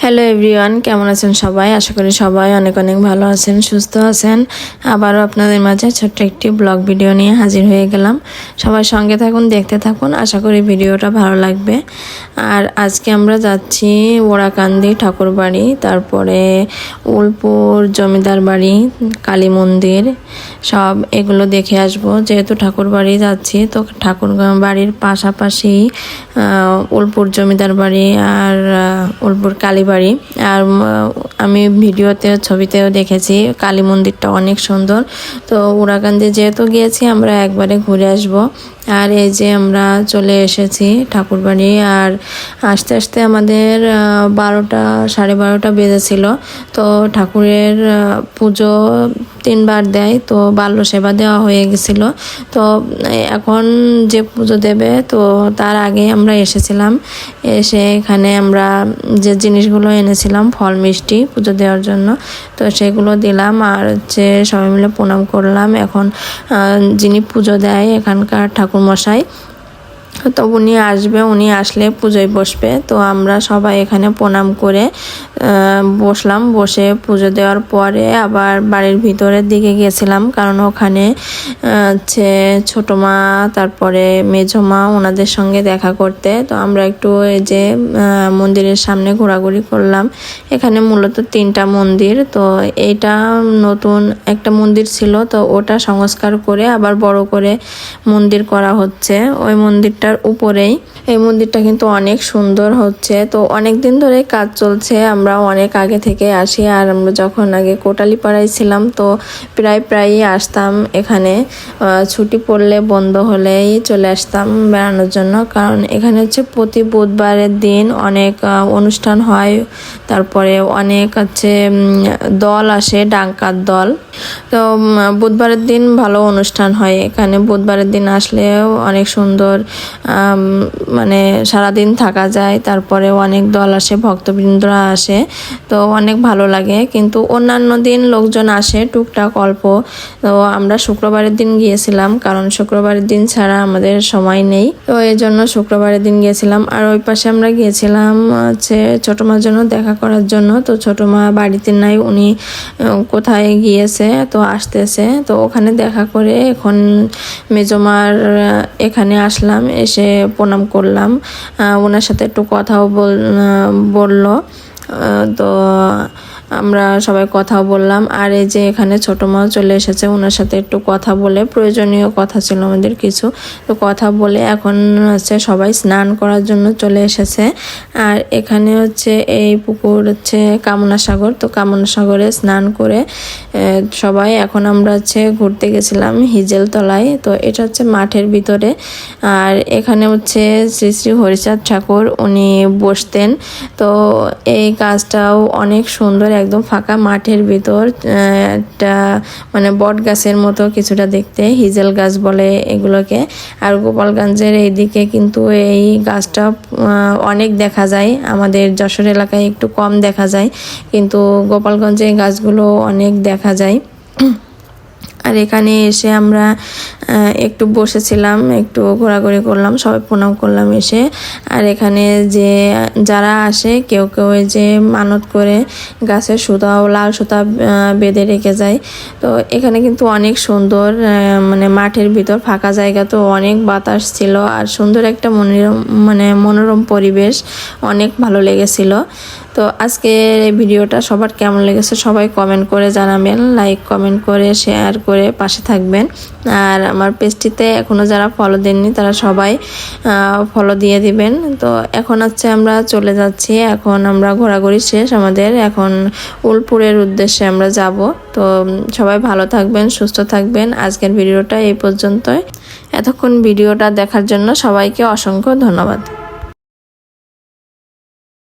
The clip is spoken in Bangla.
হ্যালো এভরিওয়ান, কেমন আছেন সবাই? আশা করি সবাই অনেক অনেক ভালো আছেন, সুস্থ আছেন। আবারও আপনাদের মাঝে ছোট্ট একটি ব্লগ ভিডিও নিয়ে হাজির হয়ে গেলাম। সবাই সঙ্গে থাকুন, দেখতে থাকুন, আশা করি ভিডিওটা ভালো লাগবে। আর আজকে আমরা যাচ্ছি ওড়াকান্দি ঠাকুর বাড়ি, তারপরে উলপুর জমিদার বাড়ি, কালী মন্দির, সব এগুলো দেখে আসবো। যেহেতু ঠাকুর বাড়ি যাচ্ছি, তো ঠাকুর বাড়ির পাশাপাশি উলপুর জমিদার বাড়ি আর উলপুর কালী বাড়ি। আর আমি ভিডিওতে ছবিতেও দেখেছি কালী মন্দিরটা অনেক সুন্দর। তো ওড়াকান্দি যেহেতু গিয়েছি, আমরা একবারে ঘুরে আসব। আর এই যে আমরা চলে এসেছি ঠাকুর বাড়ি। আর আস্তে আস্তে আমাদের 12টা সাড়ে 12টা বেজেছিল। তো ঠাকুরের পুজো 3বার দেয়, তো বাল্য সেবা দেওয়া হয়ে গেছিল। তো এখন যে পুজো দেবে, তো তার আগে আমরা এসেছিলাম। এসে এখানে আমরা যে জিনিসগুলো এনেছিলাম, ফল মিষ্টি পুজো দেওয়ার জন্য, তো সেগুলো দিলাম। আর সবাই মিলে প্রণাম করলাম। এখন যিনি পুজো দেয় এখানকার ঠাকুর মশাই, তো উনি আসবে, উনি আসলে পুজোয় বসবে। তো আমরা সবাই এখানে প্রণাম করে বসলাম। বসে পুজো দেওয়ার পরে আবার বাড়ির ভিতরের দিকে গেছিলাম, কারণ ওখানে ছোটো মা, তারপরে মেজো মা, ওনাদের সঙ্গে দেখা করতে। তো আমরা একটু এই যে মন্দিরের সামনে ঘোরাঘুরি করলাম। এখানে মূলত 3টা মন্দির। তো এইটা নতুন একটা মন্দির ছিল, তো ওটা সংস্কার করে আবার বড় করে মন্দির করা হচ্ছে ওই মন্দিরটার উপরেই। এই মন্দিরটা কিন্তু অনেক সুন্দর হচ্ছে। তো অনেক দিন ধরে কাজ চলছে, আমরা অনেক আগে থেকে আসি। আর আমরা যখন আগে কোটালীপাড়ায় ছিলাম, তো প্রায়ই আসতাম এখানে। ছুটি পড়লে, বন্ধ হলেই চলে আসতাম বেড়ানোর জন্য, কারণ এখানে প্রতি বুধবারের দিন অনেক অনুষ্ঠান হয়। তারপরে অনেক দল আসে, ডাঙ্কার দল। তো বুধবারের দিন ভালো অনুষ্ঠান হয় এখানে। বুধবারের দিন আসলেও অনেক সুন্দর, মানে সারাদিন থাকা যায়। তারপরে অনেক দল আসে, ভক্তবৃন্দরা আসে, তো অনেক ভালো লাগে। কিন্তু অন্যান্য দিন লোকজন আসে টুকটাক অল্প। তো আমরা শুক্রবারের দিন গিয়েছিলাম, কারণ শুক্রবারের দিন ছাড়া আমাদের সময় নেই। তো এই জন্য শুক্রবারের দিন গিয়েছিলাম। আর ওই পাশে আমরা গিয়েছিলাম ছোটো মার জন্য দেখা করার জন্য। তো ছোটো মা বাড়িতে নাই, উনি কোথায় গিয়েছে, তো আসতেছে। তো ওখানে দেখা করে এখন মেজো মার এখানে আসলাম, এসে প্রণাম করলাম। ওনার সাথে একটু কথাও বললো। তো আমরা সবাই কথাও বললাম। আর এই যে এখানে ছোটো মা চলে এসেছে, ওনার সাথে একটু কথা বলে, প্রয়োজনীয় কথা ছিল আমাদের কিছু, তো কথা বলে এখন সবাই স্নান করার জন্য চলে এসেছে। আর এখানে এই পুকুর কামনা সাগর। তো কামনা সাগরে স্নান করে সবাই এখন আমরা ঘুরতে গেছিলাম হিজেল তলায়। তো এটা মাঠের ভিতরে। আর এখানে শ্রী শ্রী হরিচাঁদ ঠাকুর উনি বসতেন। তো এই গাছটাও অনেক সুন্দর, একদম ফাঁকা মাঠের ভিতর, একটা মানে বট গাছের মতো কিছুটা দেখতে, হিজেল গাছ বলে এগুলোকে। আর গোপালগঞ্জের এইদিকে কিন্তু এই গাছটা অনেক দেখা যায়, আমাদের যশোর এলাকায় একটু কম দেখা যায়, কিন্তু গোপালগঞ্জে এই গাছগুলো অনেক দেখা যায়। আর এখানে এসে আমরা একটু বসেছিলাম, একটু ঘোরাঘুরি করলাম, সবাই প্রণাম করলাম এসে। আর এখানে যারা আসে, কেউ মানত করে গাছের সুতাও, লাল সুতা বেঁধে রেখে যায়। তো এখানে কিন্তু অনেক সুন্দর, মানে মাঠের ভিতর ফাঁকা জায়গা, তো অনেক বাতাস ছিল। আর সুন্দর একটা মনোরম পরিবেশ, অনেক ভালো লেগেছিল। তো আজকের এই ভিডিওটা সবার কেমন লেগেছে সবাই কমেন্ট করে জানাবেন, লাইক কমেন্ট করে শেয়ার করে পাশে থাকবেন। আর আমার পেজটিতে এখনও যারা ফলো দেননি, তারা সবাই ফলো দিয়ে দিবেন। তো এখন আমরা চলে যাচ্ছি, এখন আমরা ঘোরাঘুরি শেষ আমাদের, এখন উলপুরের উদ্দেশ্যে আমরা যাব। তো সবাই ভালো থাকবেন, সুস্থ থাকবেন। আজকের ভিডিওটা এই পর্যন্তই। এতক্ষণ ভিডিওটা দেখার জন্য সবাইকে অসংখ্য ধন্যবাদ।